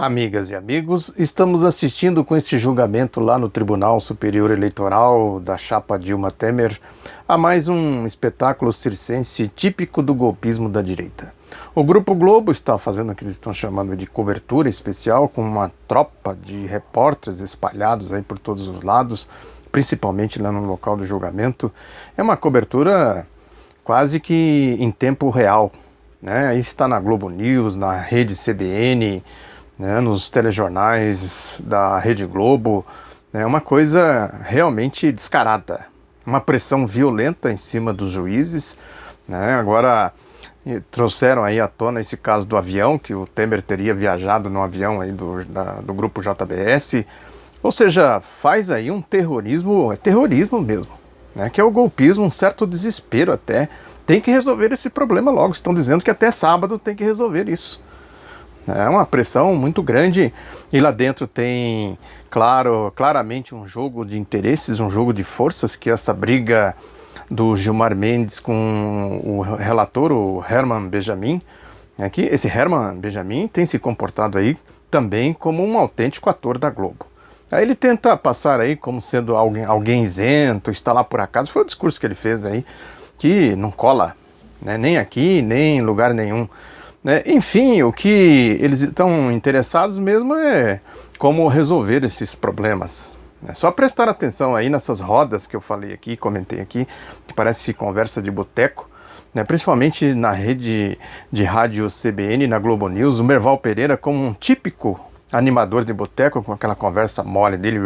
Amigas e amigos, estamos assistindo com este julgamento lá no Tribunal Superior Eleitoral da chapa Dilma Temer a mais um espetáculo circense típico do golpismo da direita. O Grupo Globo está fazendo o que eles estão chamando de cobertura especial, com uma tropa de repórteres espalhados aí por todos os lados, principalmente lá no local do julgamento. É uma cobertura quase que em tempo real, né? Aí está na Globo News, na rede CBN, nos telejornais da Rede Globo, uma coisa realmente descarada, uma pressão violenta em cima dos juízes, Agora trouxeram aí à tona esse caso do avião, que o Temer teria viajado no avião aí do grupo JBS, ou seja, faz aí um terrorismo, é terrorismo mesmo, que é o golpismo, um certo desespero até. Tem que resolver esse problema logo, estão dizendo que até sábado tem que resolver isso. É uma pressão muito grande e lá dentro tem, claramente um jogo de interesses, um jogo de forças, que essa briga do Gilmar Mendes com o relator, o Herman Benjamin, que esse Herman Benjamin tem se comportado aí também como um autêntico ator da Globo. Aí ele tenta passar aí como sendo alguém isento, está lá por acaso, foi o discurso que ele fez aí, que não cola, nem aqui, nem em lugar nenhum. Enfim, o que eles estão interessados mesmo é como resolver esses problemas. É só prestar atenção aí nessas rodas que eu falei aqui, comentei aqui, que parece conversa de boteco, principalmente na rede de rádio CBN, na Globo News, o Merval Pereira como um típico animador de boteco, com aquela conversa mole dele,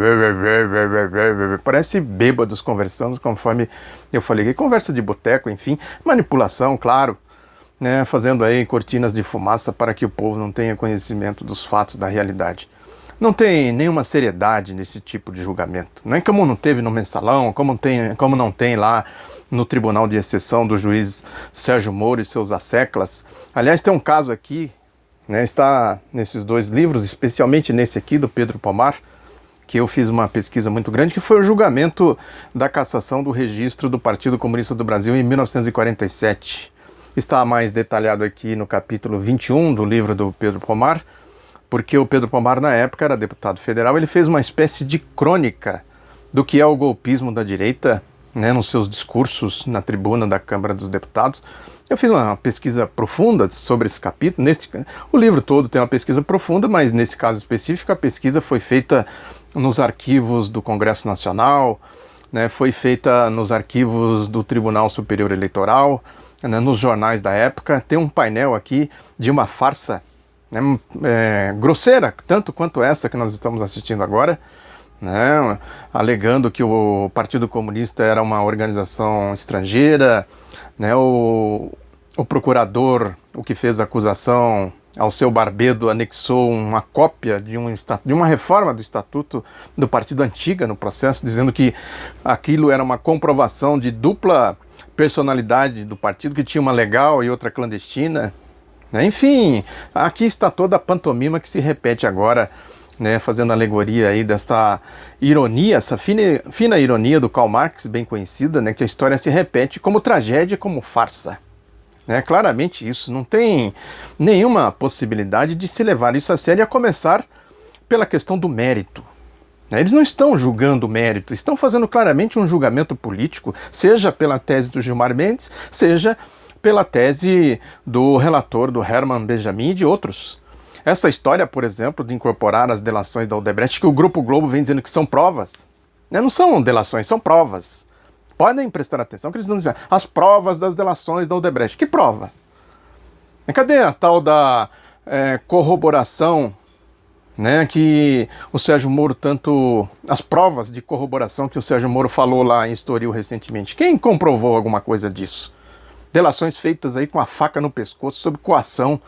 parece bêbados conversando, conforme eu falei aqui, conversa de boteco, enfim, manipulação, claro. Fazendo aí cortinas de fumaça para que o povo não tenha conhecimento dos fatos da realidade. Não tem nenhuma seriedade nesse tipo de julgamento, como não teve no Mensalão, como não tem lá no Tribunal de Exceção do juiz Sérgio Moro e seus asseclas. Aliás, tem um caso aqui, está nesses dois livros, especialmente nesse aqui do Pedro Pomar, que eu fiz uma pesquisa muito grande, que foi o julgamento da cassação do registro do Partido Comunista do Brasil em 1947. Está mais detalhado aqui no capítulo 21 do livro do Pedro Pomar, porque o Pedro Pomar, na época, era deputado federal, ele fez uma espécie de crônica do que é o golpismo da direita, nos seus discursos na tribuna da Câmara dos Deputados. Eu fiz uma pesquisa profunda sobre esse capítulo. O livro todo tem uma pesquisa profunda, mas nesse caso específico a pesquisa foi feita nos arquivos do Congresso Nacional, foi feita nos arquivos do Tribunal Superior Eleitoral, nos jornais da época. Tem um painel aqui de uma farsa grosseira, tanto quanto essa que nós estamos assistindo agora, alegando que o Partido Comunista era uma organização estrangeira, o procurador, o que fez a acusação, ao seu Barbedo anexou uma cópia de uma reforma do Estatuto do Partido Antiga no processo, dizendo que aquilo era uma comprovação de dupla personalidade do partido, que tinha uma legal e outra clandestina. Enfim, aqui está toda a pantomima que se repete agora, fazendo alegoria aí desta ironia, essa fina ironia do Karl Marx, bem conhecida, que a história se repete como tragédia, como farsa. Claramente isso, não tem nenhuma possibilidade de se levar isso a sério, a começar pela questão do mérito. Eles não estão julgando o mérito, estão fazendo claramente um julgamento político, seja pela tese do Gilmar Mendes, seja pela tese do relator, do Herman Benjamin e de outros. Essa história, por exemplo, de incorporar as delações da Odebrecht, que o Grupo Globo vem dizendo que são provas, não são delações, são provas. Podem prestar atenção que eles estão dizendo as provas das delações da Odebrecht. Que prova? Cadê a tal da corroboração, que o Sérgio Moro as provas de corroboração que o Sérgio Moro falou lá em Estoril recentemente? Quem comprovou alguma coisa disso? Delações feitas aí com a faca no pescoço, sob coação,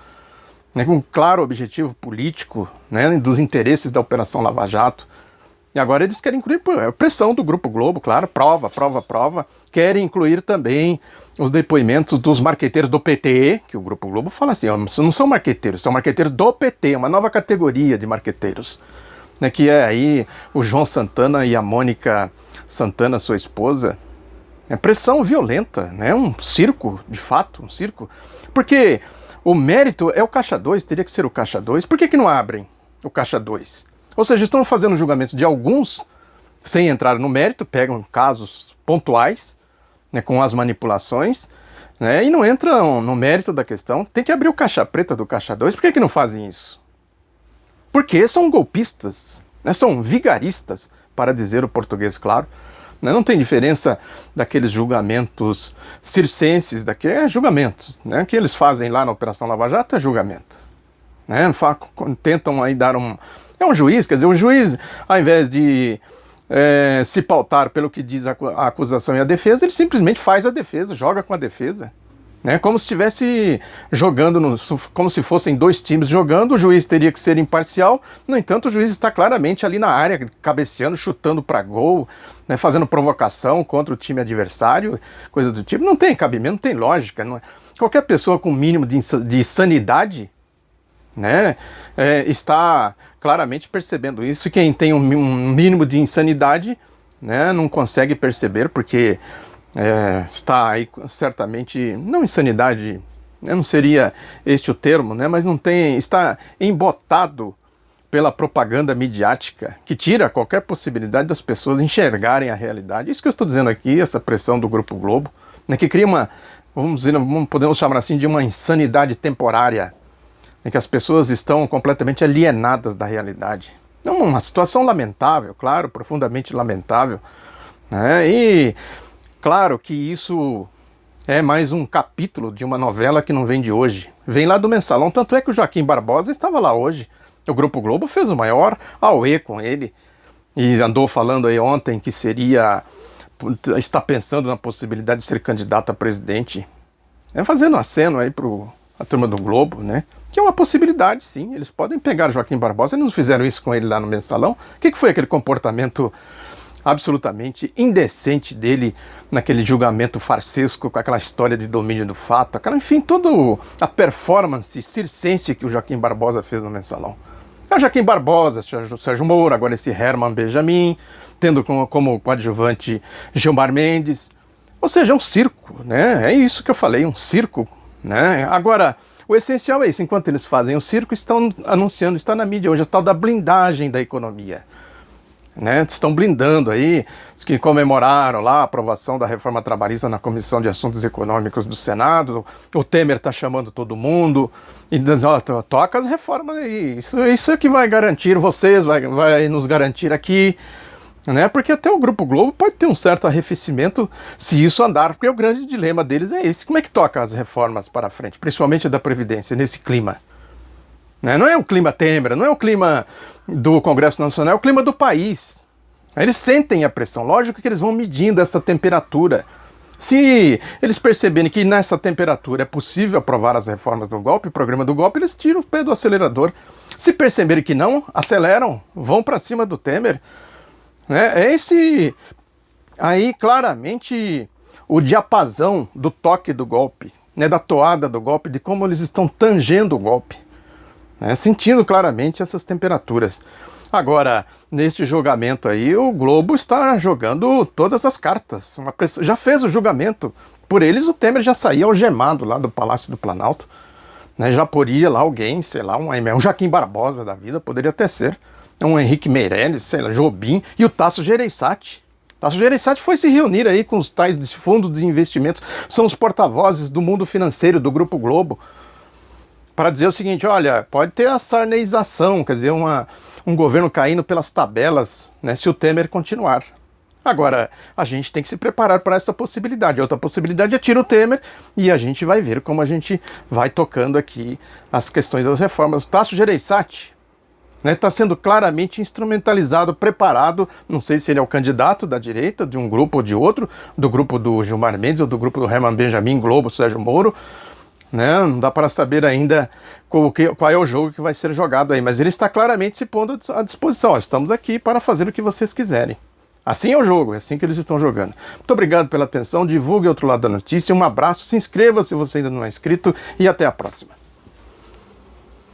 com um claro objetivo político, dos interesses da Operação Lava Jato. E agora eles querem incluir pressão do Grupo Globo, claro, prova. Querem incluir também os depoimentos dos marqueteiros do PT, que o Grupo Globo fala assim, não são marqueteiros, são marqueteiros do PT, uma nova categoria de marqueteiros, que é aí o João Santana e a Mônica Santana, sua esposa. É pressão violenta, um circo, de fato, um circo. Porque o mérito é o caixa 2, teria que ser o caixa 2. Por que não abrem? o Caixa 2. Ou seja, estão fazendo julgamento de alguns, sem entrar no mérito, pegam casos pontuais, né, com as manipulações, né, e não entram no mérito da questão. Tem que abrir o Caixa Preta do Caixa 2. Por que não fazem isso? Porque são golpistas, né, são vigaristas, para dizer o português claro. Não tem diferença daqueles julgamentos circenses, julgamentos, né, que eles fazem lá na Operação Lava Jato, é julgamento. Né, tentam aí dar um... É um juiz, quer dizer, o juiz, ao invés de se pautar pelo que diz a acusação e a defesa, ele simplesmente faz a defesa, joga com a defesa. Né, como se estivesse jogando, como se fossem dois times jogando, o juiz teria que ser imparcial. No entanto, o juiz está claramente ali na área, cabeceando, chutando para gol, né, fazendo provocação contra o time adversário, coisa do tipo. Não tem cabimento, não tem lógica. Não é? Qualquer pessoa com o mínimo de sanidade, né, está claramente percebendo isso. Quem tem um mínimo de insanidade, né, não consegue perceber, porque está aí certamente, não insanidade, não seria este o termo, né, mas está embotado pela propaganda midiática, que tira qualquer possibilidade das pessoas enxergarem a realidade. Isso que eu estou dizendo aqui, essa pressão do Grupo Globo, né, que cria podemos chamar assim, de uma insanidade temporária, em que as pessoas estão completamente alienadas da realidade. É uma situação lamentável, claro, profundamente lamentável, né? E claro que isso é mais um capítulo de uma novela que não vem de hoje, vem lá do Mensalão, tanto é que o Joaquim Barbosa estava lá hoje. O Grupo Globo fez o maior auê com ele, e andou falando aí ontem que está pensando na possibilidade de ser candidato a presidente, fazendo aceno aí para a turma do Globo, né? Que é uma possibilidade, sim. Eles podem pegar Joaquim Barbosa. Eles não fizeram isso com ele lá no Mensalão. O que foi aquele comportamento absolutamente indecente dele naquele julgamento farsesco, com aquela história de domínio do fato, enfim, toda a performance circense que o Joaquim Barbosa fez no Mensalão. É o Joaquim Barbosa, o Sérgio Moro, agora esse Herman Benjamin, tendo como coadjuvante Gilmar Mendes. Ou seja, é um circo, né? É isso que eu falei, um circo, né? Agora, o essencial é isso. Enquanto eles fazem o circo, estão anunciando, está na mídia hoje, a tal da blindagem da economia. Né? Estão blindando aí, os que comemoraram lá a aprovação da reforma trabalhista na Comissão de Assuntos Econômicos do Senado. O Temer está chamando todo mundo e diz, toca as reformas aí, isso é que vai garantir vocês, vai nos garantir aqui. Né? Porque até o Grupo Globo pode ter um certo arrefecimento se isso andar, porque o grande dilema deles é esse. Como é que toca as reformas para frente, principalmente da Previdência, nesse clima? Né? Não é o clima Temer, não é o clima do Congresso Nacional, é o clima do país. Eles sentem a pressão, lógico que eles vão medindo essa temperatura. Se eles perceberem que nessa temperatura é possível aprovar as reformas do golpe, o programa do golpe, eles tiram o pé do acelerador. Se perceberem que não, aceleram, vão para cima do Temer. É esse aí claramente o diapasão do toque do golpe, né, da toada do golpe, de como eles estão tangendo o golpe, né, sentindo claramente essas temperaturas. Agora, neste julgamento aí, o Globo está jogando todas as cartas. Já fez o julgamento. Por eles, o Temer já saía algemado lá do Palácio do Planalto, né, já poria lá alguém, sei lá, um Joaquim Barbosa da vida, poderia até ser. Um Henrique Meirelles, sei lá, Jobim e o Tasso Gereissati. Tasso Gereissati foi se reunir aí com os tais fundos de investimentos, são os porta-vozes do mundo financeiro do Grupo Globo, para dizer o seguinte, olha, pode ter a sarneização, quer dizer, um governo caindo pelas tabelas, né, se o Temer continuar. Agora, a gente tem que se preparar para essa possibilidade. Outra possibilidade é tirar o Temer e a gente vai ver como a gente vai tocando aqui as questões das reformas. O Tasso Gereissati, né, está sendo claramente instrumentalizado, preparado, não sei se ele é o candidato da direita, de um grupo ou de outro, do grupo do Gilmar Mendes ou do grupo do Herman Benjamin, Globo, Sérgio Moro, né, não dá para saber ainda qual é o jogo que vai ser jogado aí, mas ele está claramente se pondo à disposição. Ó, estamos aqui para fazer o que vocês quiserem. Assim é o jogo, é assim que eles estão jogando. Muito obrigado pela atenção, divulgue o outro lado da notícia, um abraço, se inscreva se você ainda não é inscrito e até a próxima.